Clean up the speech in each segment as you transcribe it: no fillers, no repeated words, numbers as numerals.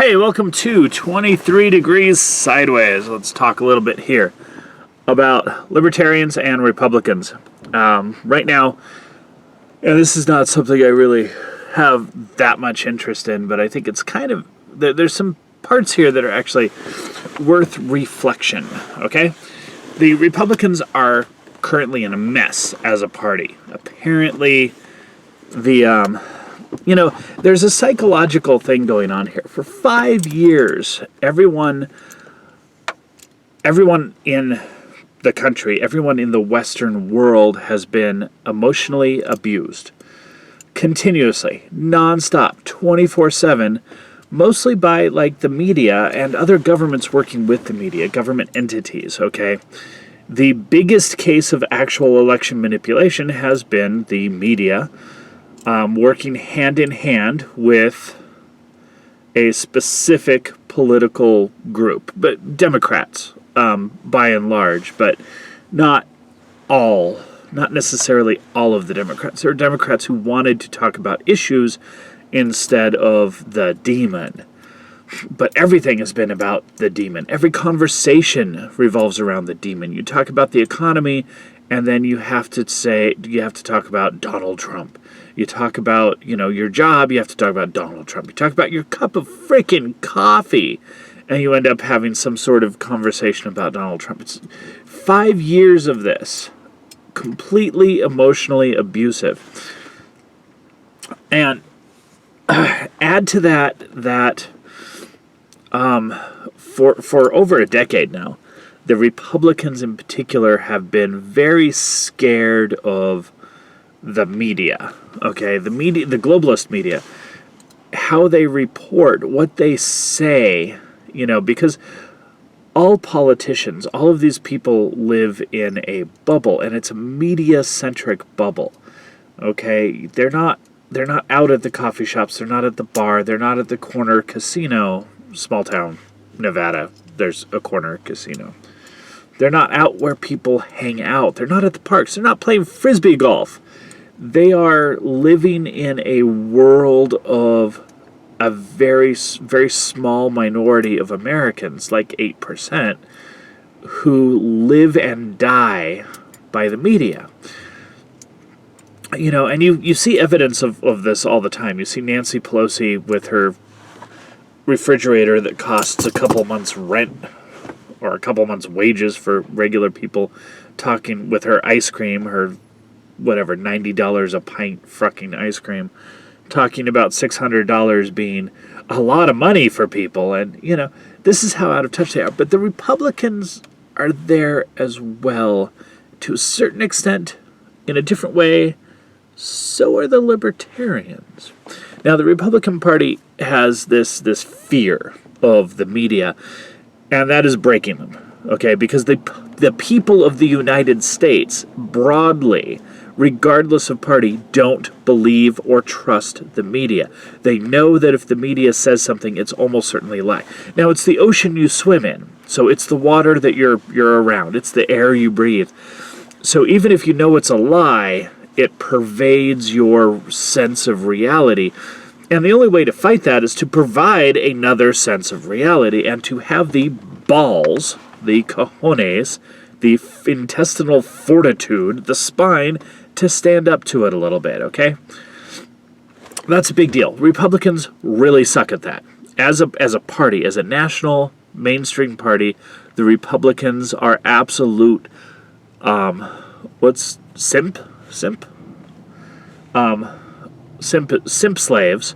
Hey, welcome to 23 Degrees Sideways. Let's talk a little bit here about libertarians and Republicans. Right now, and this is not something I really have that much interest in, but I think it's kind of, there's some parts here that are actually worth reflection, okay? The Republicans are currently in a mess as a party. Apparently, there's a psychological thing going on here. For 5 years, everyone in the country, everyone in the Western world has been emotionally abused. Continuously, nonstop, 24/7, mostly by the media and other governments working with the media, government entities, okay? The biggest case of actual election manipulation has been the media working hand in hand with a specific political group, but Democrats by and large, but not necessarily all of the Democrats. There are Democrats who wanted to talk about issues instead of the demon. But everything has been about the demon. Every conversation revolves around the demon. You talk about the economy, and then you have to talk about Donald Trump. You talk about, your job, you have to talk about Donald Trump. You talk about your cup of freaking coffee, and you end up having some sort of conversation about Donald Trump. It's 5 years of this. Completely emotionally abusive. And add to that for over a decade now, the Republicans in particular have been very scared of the media, okay? The media, the globalist media, how they report, what they say, because all politicians, all of these people live in a bubble, and it's a media-centric bubble, okay? They're not out at the coffee shops, they're not at the bar, they're not at the corner casino, small town, Nevada, there's a corner casino. They're not out where people hang out. They're not at the parks. They're not playing frisbee golf. They are living in a world of a very, very small minority of Americans, like 8%, who live and die by the media. And you see evidence of this all the time. You see Nancy Pelosi with her refrigerator that costs a couple months' rent or a couple months' wages for regular people, talking with her ice cream, her whatever, $90 a pint fucking ice cream, talking about $600 being a lot of money for people. And, this is how out of touch they are. But the Republicans are there as well, to a certain extent, in a different way. So are the Libertarians. Now, the Republican Party has this fear of the media, and that is breaking them, okay? Because the people of the United States, broadly, regardless of party, don't believe or trust the media. They know that if the media says something, it's almost certainly a lie. Now, it's the ocean you swim in, so it's the water that you're around. It's the air you breathe. So even if you know it's a lie, it pervades your sense of reality. And the only way to fight that is to provide another sense of reality and to have the balls, the cojones, the intestinal fortitude, the spine, to stand up to it a little bit, okay? That's a big deal. Republicans really suck at that. As a party, as a national mainstream party, the Republicans are absolute, simp slaves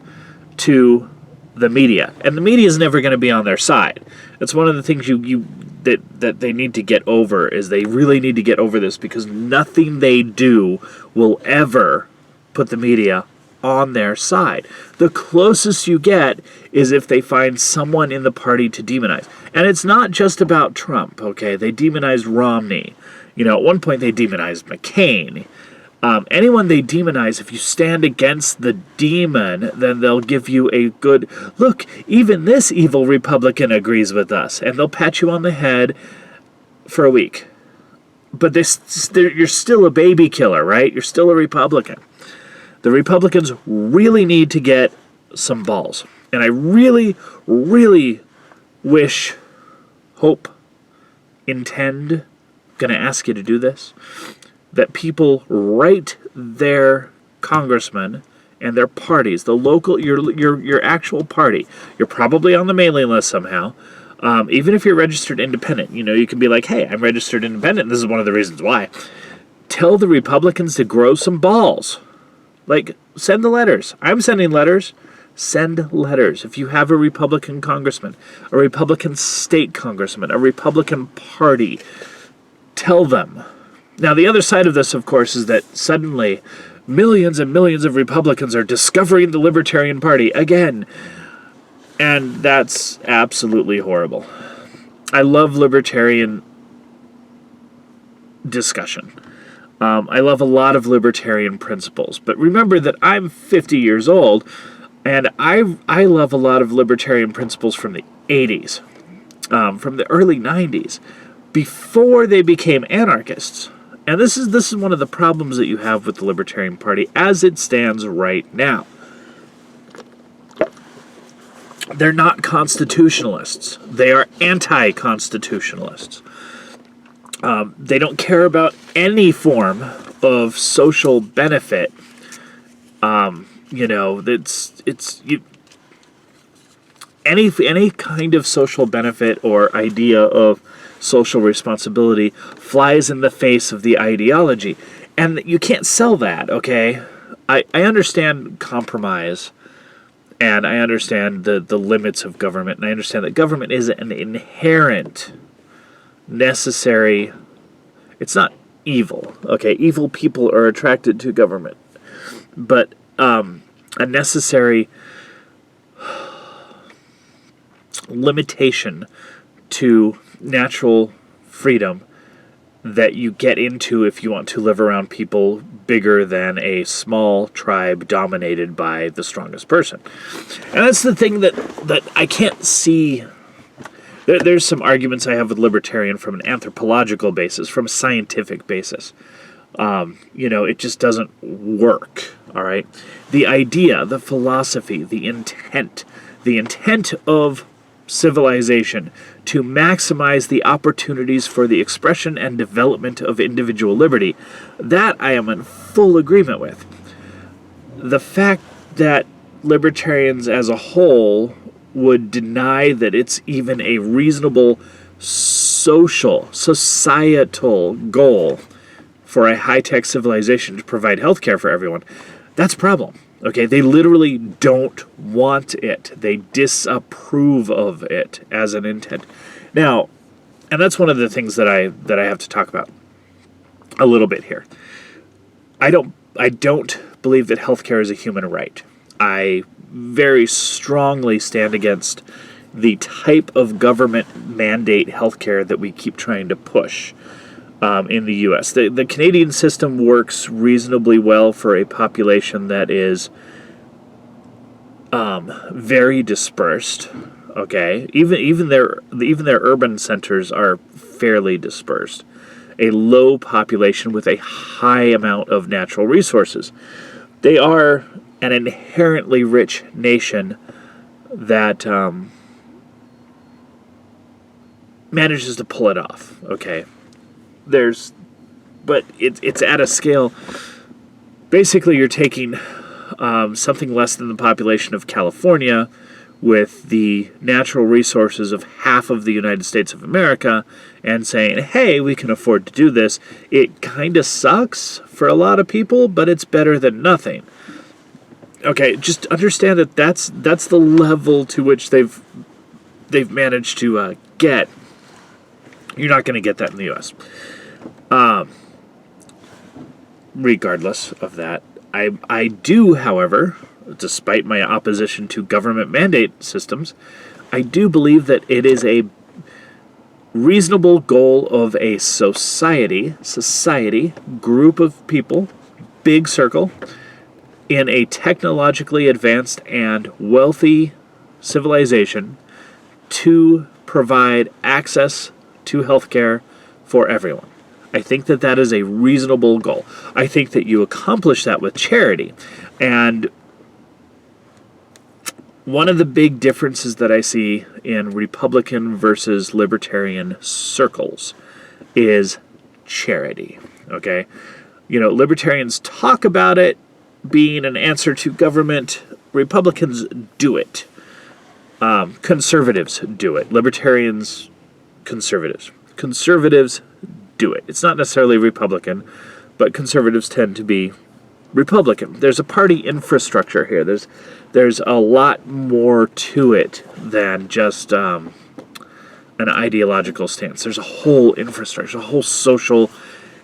to the media, and the media is never going to be on their side. That's one of the things that they need to get over, is they really need to get over this, because nothing they do will ever put the media on their side. The closest you get is if they find someone in the party to demonize. And it's not just about Trump, okay? They demonized Romney. At one point they demonized McCain. Anyone they demonize, if you stand against the demon, then they'll give you a good, look, even this evil Republican agrees with us, and they'll pat you on the head for a week. But you're still a baby killer, right? You're still a Republican. The Republicans really need to get some balls. And I really, really wish, hope, intend, going to ask you to do this, that people write their congressmen and their parties, the local, your actual party. You're probably on the mailing list somehow. Even if you're registered independent, you can be like, hey, I'm registered independent. This is one of the reasons why. Tell the Republicans to grow some balls. Like, send the letters. I'm sending letters. Send letters. If you have a Republican congressman, a Republican state congressman, a Republican party, tell them. Now, the other side of this, of course, is that suddenly millions and millions of Republicans are discovering the Libertarian Party again. And that's absolutely horrible. I love libertarian discussion. I love a lot of libertarian principles. But remember that I'm 50 years old, and I love a lot of libertarian principles from the 80s, from the early 90s, before they became anarchists. And this is one of the problems that you have with the Libertarian Party as it stands right now. They're not constitutionalists. They are anti-constitutionalists. They don't care about any form of social benefit. Any kind of social benefit or idea of social responsibility flies in the face of the ideology, and you can't sell that. Okay, I understand compromise, and I understand the limits of government, and I understand that government is an inherent, necessary. It's not evil. Okay, evil people are attracted to government, but a necessary limitation to natural freedom that you get into if you want to live around people bigger than a small tribe dominated by the strongest person. And that's the thing that I can't see. There's some arguments I have with libertarian from an anthropological basis, from a scientific basis. It just doesn't work, all right? The idea, the philosophy, the intent of civilization to maximize the opportunities for the expression and development of individual liberty, that I am in full agreement with. The fact that libertarians as a whole would deny that it's even a reasonable societal goal for a high-tech civilization to provide health care for everyone, that's a problem. Okay, they literally don't want it. They disapprove of it as an intent. Now, and that's one of the things that I have to talk about a little bit here. I don't believe that healthcare is a human right. I very strongly stand against the type of government mandate healthcare that we keep trying to push in the U.S. The Canadian system works reasonably well for a population that is very dispersed. Okay, even their urban centers are fairly dispersed. A low population with a high amount of natural resources. They are an inherently rich nation that manages to pull it off. Okay. But it's at a scale. Basically, you're taking something less than the population of California with the natural resources of half of the United States of America and saying, hey, we can afford to do this. It kind of sucks for a lot of people, but it's better than nothing. Okay, just understand that that's the level to which they've managed to get. You're not going to get that in the U.S. Regardless of that, I do, however, despite my opposition to government mandate systems, I do believe that it is a reasonable goal of a society, group of people, big circle, in a technologically advanced and wealthy civilization to provide access to healthcare for everyone. I think that that is a reasonable goal. I think that you accomplish that with charity. And one of the big differences that I see in Republican versus Libertarian circles is charity. Okay? Libertarians talk about it being an answer to government. Republicans do it. Conservatives do it. Libertarians, conservatives. Conservatives do it. It's not necessarily Republican, but conservatives tend to be Republican. There's a party infrastructure here. There's a lot more to it than just an ideological stance. There's a whole infrastructure, a whole social.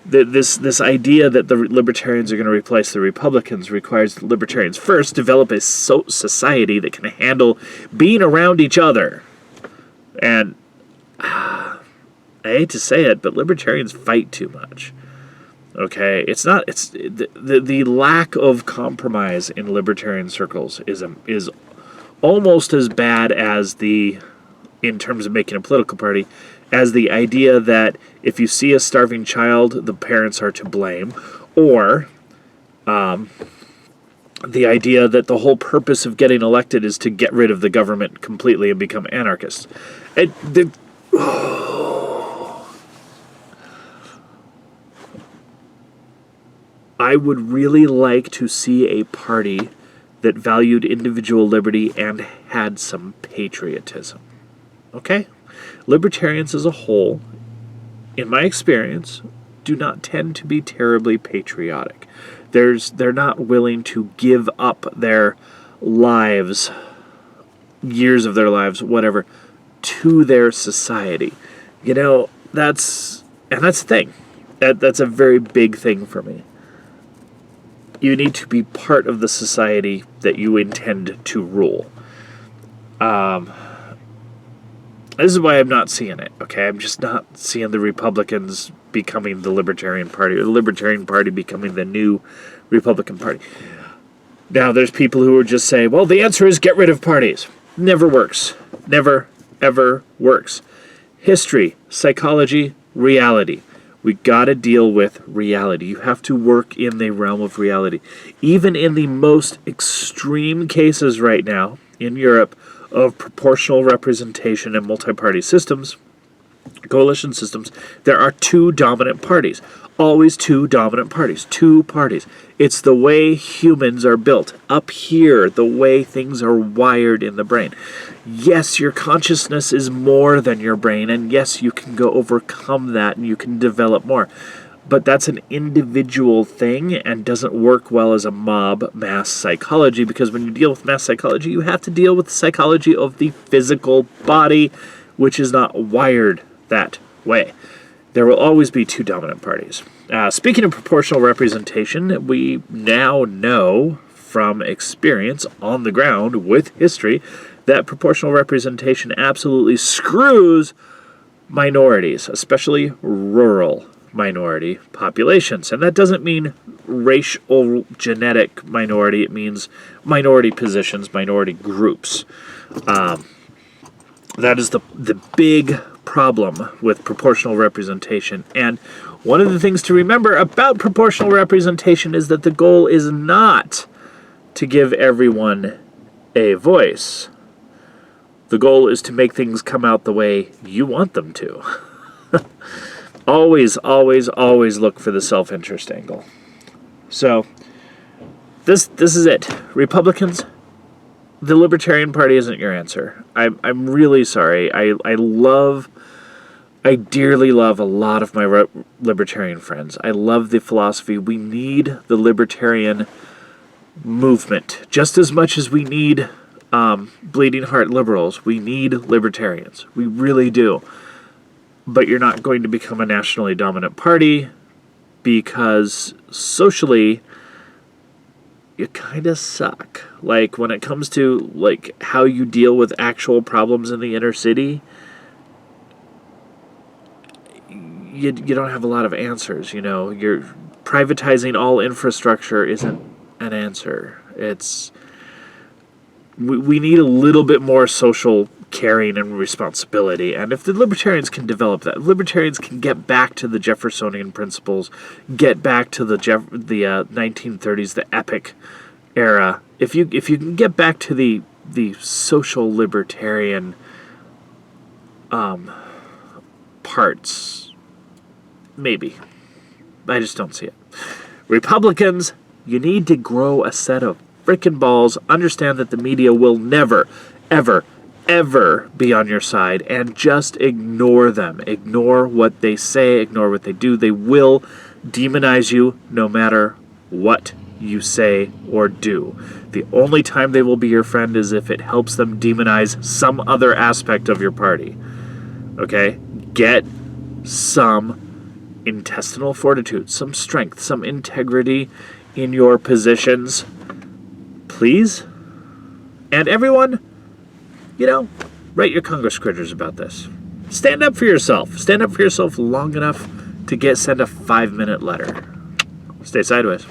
This idea that the libertarians are going to replace the Republicans requires the libertarians first develop a society that can handle being around each other. And I hate to say it, but libertarians fight too much. Okay, it's the lack of compromise in libertarian circles is almost as bad as in terms of making a political party, as the idea that if you see a starving child, the parents are to blame, or the idea that the whole purpose of getting elected is to get rid of the government completely and become anarchists. I would really like to see a party that valued individual liberty and had some patriotism. Okay? Libertarians as a whole, in my experience, do not tend to be terribly patriotic. They're not willing to give up their lives, years of their lives, whatever, to their society. That's the thing. That's a very big thing for me. You need to be part of the society that you intend to rule. This is why I'm not seeing it, okay? I'm just not seeing the Republicans becoming the Libertarian Party, or the Libertarian Party becoming the new Republican Party. Now, there's people who would just say, well, the answer is get rid of parties. Never works. Never, ever works. History, psychology, reality. We gotta deal with reality. You have to work in the realm of reality. Even in the most extreme cases right now in Europe of proportional representation and multi-party systems, coalition systems, there are two dominant parties. Always two dominant parties. Two parties. It's the way humans are built. Up here, the way things are wired in the brain. Yes, your consciousness is more than your brain, and yes, you can go overcome that and you can develop more. But that's an individual thing and doesn't work well as a mob mass psychology, because when you deal with mass psychology, you have to deal with the psychology of the physical body, which is not wired that way. There will always be two dominant parties. Speaking of proportional representation, we now know from experience on the ground with history that proportional representation absolutely screws minorities, especially rural minority populations. And that doesn't mean racial genetic minority. It means minority positions, minority groups. That is the big problem with proportional representation. And one of the things to remember about proportional representation is that the goal is not to give everyone a voice. The goal is to make things come out the way you want them to. Always, always, always look for the self-interest angle. So, this is it. Republicans, the Libertarian Party isn't your answer. I'm really sorry. I dearly love a lot of my libertarian friends. I love the philosophy. We need the libertarian movement just as much as we need bleeding heart liberals. We need libertarians. We really do. But you're not going to become a nationally dominant party because socially you kind of suck. Like when it comes to like how you deal with actual problems in the inner city, you don't have a lot of answers. You're privatizing all infrastructure isn't an answer. We need a little bit more social caring and responsibility. And if the libertarians can develop that, libertarians can get back to the Jeffersonian principles, get back to the 1930s, the epic era. If you can get back to the the social libertarian parts. Maybe. I just don't see it. Republicans, you need to grow a set of frickin' balls. Understand that the media will never, ever, ever be on your side, and just ignore them. Ignore what they say, ignore what they do. They will demonize you no matter what you say or do. The only time they will be your friend is if it helps them demonize some other aspect of your party. Okay? Get some intestinal fortitude, some strength, some integrity in your positions, please. And everyone, write your Congress critters about this. Stand up for yourself. Stand up for yourself long enough to send a 5-minute letter. Stay sideways.